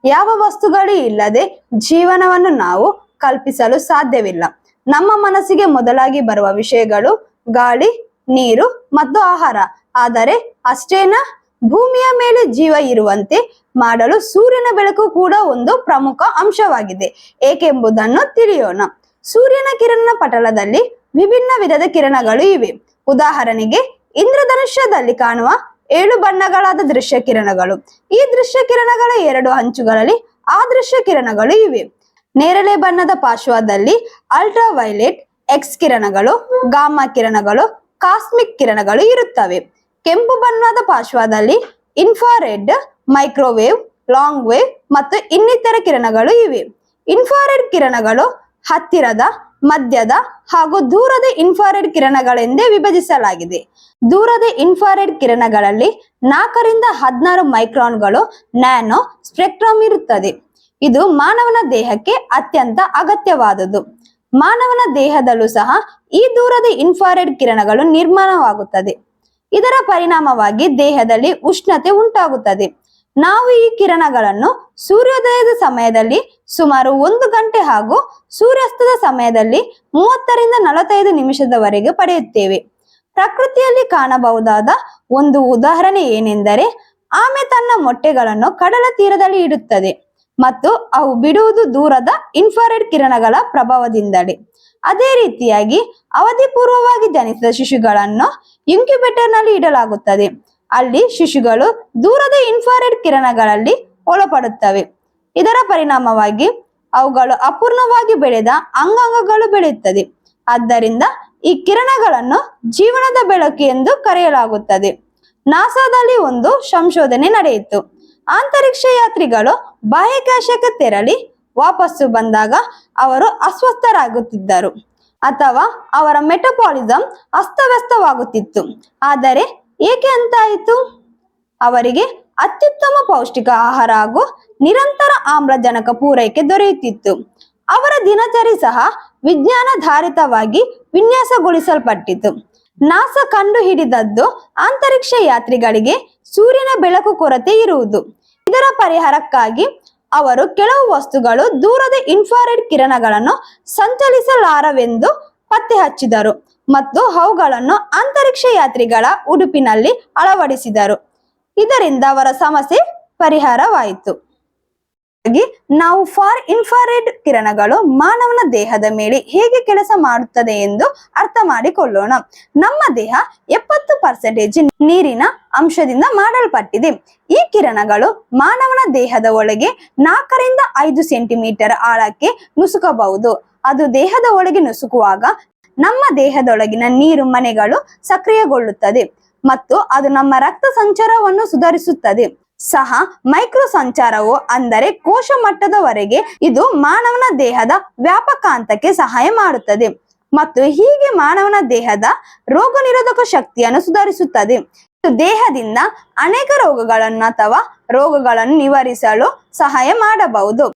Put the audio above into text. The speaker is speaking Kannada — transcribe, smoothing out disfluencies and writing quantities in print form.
ಯಾವ ವಸ್ತುಗಳು ಇಲ್ಲದೆ ಜೀವನವನ್ನು ನಾವು ಕಲ್ಪಿಸಲು ಸಾಧ್ಯವಿಲ್ಲ. ನಮ್ಮ ಮನಸ್ಸಿಗೆ ಮೊದಲಾಗಿ ಬರುವ ವಿಷಯಗಳು ಗಾಳಿ, ನೀರು ಮತ್ತು ಆಹಾರ. ಆದರೆ ಅಷ್ಟೇನಾ, ಭೂಮಿಯ ಮೇಲೆ ಜೀವ ಇರುವಂತೆ ಮಾಡಲು ಸೂರ್ಯನ ಬೆಳಕು ಕೂಡ ಒಂದು ಪ್ರಮುಖ ಅಂಶವಾಗಿದೆ. ಏಕೆಂಬುದನ್ನು ತಿಳಿಯೋಣ. ಸೂರ್ಯನ ಕಿರಣ ಪಟಲದಲ್ಲಿ ವಿಭಿನ್ನ ವಿಧದ ಕಿರಣಗಳು ಇವೆ. ಉದಾಹರಣೆಗೆ, ಇಂದ್ರಧನುಷ್ಯದಲ್ಲಿ ಕಾಣುವ 7 ಬಣ್ಣಗಳಾದ ದೃಶ್ಯ ಕಿರಣಗಳು. ಈ ದೃಶ್ಯ ಕಿರಣಗಳ 2 ಅಂಚುಗಳಲ್ಲಿ ಅದೃಶ್ಯ ಕಿರಣಗಳು ಇವೆ. ನೇರಳೆ ಬಣ್ಣದ ಪಾರ್ಶ್ವದಲ್ಲಿ ಅಲ್ಟ್ರಾವೈಲೆಟ್, ಎಕ್ಸ್ ಕಿರಣಗಳು, ಗಾಮಾ ಕಿರಣಗಳು, ಕಾಸ್ಮಿಕ್ ಕಿರಣಗಳು ಇರುತ್ತವೆ. ಕೆಂಪು ಬಣ್ಣದ ಪಾರ್ಶ್ವದಲ್ಲಿ ಇನ್ಫ್ರಾರೆಡ್, ಮೈಕ್ರೋವೇವ್, ಲಾಂಗ್ ವೇವ್ ಮತ್ತು ಇನ್ನಿತರ ಕಿರಣಗಳು ಇವೆ. ಇನ್ಫ್ರಾರೆಡ್ ಕಿರಣಗಳು ಹತ್ತಿರದ, ಮಧ್ಯದ ಹಾಗೂ ದೂರದ ಇನ್ಫ್ರಾರೆಡ್ ಕಿರಣಗಳೆಂದೇ ವಿಭಜಿಸಲಾಗಿದೆ. ದೂರದ ಇನ್ಫ್ರಾರೆಡ್ ಕಿರಣಗಳಲ್ಲಿ 4 ರಿಂದ 16 ಮೈಕ್ರಾನ್ಗಳು ನ್ಯಾನೋ ಸ್ಪೆಕ್ಟ್ರಮ್ ಇರುತ್ತದೆ. ಇದು ಮಾನವನ ದೇಹಕ್ಕೆ ಅತ್ಯಂತ ಅಗತ್ಯವಾದುದು. ಮಾನವನ ದೇಹದಲ್ಲೂ ಸಹ ಈ ದೂರದ ಇನ್ಫ್ರಾರೆಡ್ ಕಿರಣಗಳು ನಿರ್ಮಾಣವಾಗುತ್ತದೆ. ಇದರ ಪರಿಣಾಮವಾಗಿ ದೇಹದಲ್ಲಿ ಉಷ್ಣತೆ ಉಂಟಾಗುತ್ತದೆ. ನಾವು ಈ ಕಿರಣಗಳನ್ನು ಸೂರ್ಯೋದಯದ ಸಮಯದಲ್ಲಿ ಸುಮಾರು 1 ಗಂಟೆ ಹಾಗೂ ಸೂರ್ಯಾಸ್ತದ ಸಮಯದಲ್ಲಿ 30 ರಿಂದ 45 ನಿಮಿಷದವರೆಗೆ ಪಡೆಯುತ್ತೇವೆ. ಪ್ರಕೃತಿಯಲ್ಲಿ ಕಾಣಬಹುದಾದ ಒಂದು ಉದಾಹರಣೆ ಏನೆಂದರೆ, ಆಮೆ ತನ್ನ ಮೊಟ್ಟೆಗಳನ್ನು ಕಡಲ ತೀರದಲ್ಲಿ ಇಡುತ್ತದೆ ಮತ್ತು ಅವು ಬಿಡುವುದು ದೂರದ ಇನ್ಫ್ರಾರೆಡ್ ಕಿರಣಗಳ ಪ್ರಭಾವದಿಂದಲೇ. ಅದೇ ರೀತಿಯಾಗಿ ಅವಧಿಪೂರ್ವವಾಗಿ ಜನಿಸಿದ ಶಿಶುಗಳನ್ನು ಇನ್ಕ್ಯುಬೇಟರ್ ನಲ್ಲಿ ಇಡಲಾಗುತ್ತದೆ. ಅಲ್ಲಿ ಶಿಶುಗಳು ದೂರದ ಇನ್ಫ್ರಾರೆಡ್ ಕಿರಣಗಳಲ್ಲಿ ಒಳಪಡುತ್ತವೆ. ಇದರ ಪರಿಣಾಮವಾಗಿ ಅವುಗಳು ಅಪೂರ್ಣವಾಗಿ ಬೆಳೆದ ಅಂಗಾಂಗಗಳು ಬೆಳೆಯುತ್ತದೆ. ಆದ್ದರಿಂದ ಈ ಕಿರಣಗಳನ್ನು ಜೀವನದ ಬೆಳಕು ಎಂದು ಕರೆಯಲಾಗುತ್ತದೆ. ನಾಸಾದಲ್ಲಿ ಒಂದು ಸಂಶೋಧನೆ ನಡೆಯಿತು. ಅಂತರಿಕ್ಷ ಯಾತ್ರಿಗಳು ಬಾಹ್ಯಾಕಾಶಕ್ಕೆ ತೆರಳಿ ವಾಪಸ್ಸು ಬಂದಾಗ ಅವರು ಅಸ್ವಸ್ಥರಾಗುತ್ತಿದ್ದರು ಅಥವಾ ಅವರ ಮೆಟಬಾಲಿಸಂ ಅಸ್ತವ್ಯಸ್ತವಾಗುತ್ತಿತ್ತು. ಆದರೆ ಏಕೆ ಅಂತಾಯಿತು? ಅವರಿಗೆ ಅತ್ಯುತ್ತಮ ಪೌಷ್ಟಿಕ ಆಹಾರ ಹಾಗೂ ನಿರಂತರ ಆಮ್ಲಜನಕ ಪೂರೈಕೆ ದೊರೆಯುತ್ತಿತ್ತು. ಅವರ ದಿನಚರಿ ಸಹ ವಿಜ್ಞಾನಾಧಾರಿತವಾಗಿ ವಿನ್ಯಾಸಗೊಳಿಸಲ್ಪಟ್ಟಿತು. ನಾಸಾ ಕಂಡು ಹಿಡಿದದ್ದು ಅಂತರಿಕ್ಷ ಯಾತ್ರಿಗಳಿಗೆ ಸೂರ್ಯನ ಬೆಳಕು ಕೊರತೆ ಇರುವುದು. ಇದರ ಪರಿಹಾರಕ್ಕಾಗಿ ಅವರು ಕೆಲವು ವಸ್ತುಗಳು ದೂರದ ಇನ್ಫ್ರಾರೆಡ್ ಕಿರಣಗಳನ್ನು ಸಂಚಲಿಸಲಾರವೆಂದು ಪತ್ತೆ ಹಚ್ಚಿದರು ಮತ್ತು ಅವುಗಳನ್ನು ಅಂತರಿಕ್ಷ ಯಾತ್ರಿಗಳ ಉಡುಪಿನಲ್ಲಿ ಅಳವಡಿಸಿದರು. ಇದರಿಂದ ಅವರ ಸಮಸ್ಯೆ ಪರಿಹಾರವಾಯಿತು. ನಾವು ಫಾರ್ ಇನ್ಫ್ರಾರೆಡ್ ಕಿರಣಗಳು ಮಾನವನ ದೇಹದ ಮೇಲೆ ಹೇಗೆ ಕೆಲಸ ಮಾಡುತ್ತದೆ ಎಂದು ಅರ್ಥ ಮಾಡಿಕೊಳ್ಳೋಣ. ನಮ್ಮ ದೇಹ 70% ನೀರಿನ ಅಂಶದಿಂದ ಮಾಡಲ್ಪಟ್ಟಿದೆ. ಈ ಕಿರಣಗಳು ಮಾನವನ ದೇಹದ ಒಳಗೆ 4 ರಿಂದ 5 ಸೆಂಟಿಮೀಟರ್ ಆಳಕ್ಕೆ ನುಸುಕಬಹುದು. ಅದು ದೇಹದ ಒಳಗೆ ನುಸುಕುವಾಗ ನಮ್ಮ ದೇಹದೊಳಗಿನ ನೀರು ಮನೆಗಳು ಸಕ್ರಿಯಗೊಳ್ಳುತ್ತದೆ ಮತ್ತು ಅದು ನಮ್ಮ ರಕ್ತ ಸಂಚಾರವನ್ನು ಸುಧಾರಿಸುತ್ತದೆ. ಸಹ ಮೈಕ್ರೋ ಸಂಚಾರವು ಅಂದರೆ ಕೋಶ ಮಟ್ಟದವರೆಗೆ ಇದು ಮಾನವನ ದೇಹದ ವ್ಯಾಪಕಾಂತಕ್ಕೆ ಸಹಾಯ ಮಾಡುತ್ತದೆ ಮತ್ತು ಹೀಗೆ ಮಾನವನ ದೇಹದ ರೋಗ ನಿರೋಧಕ ಶಕ್ತಿಯನ್ನು ಸುಧಾರಿಸುತ್ತದೆ. ದೇಹದಿಂದ ಅನೇಕ ರೋಗಗಳನ್ನು ಅಥವಾ ರೋಗಗಳನ್ನು ನಿವಾರಿಸಲು ಸಹಾಯ ಮಾಡಬಹುದು.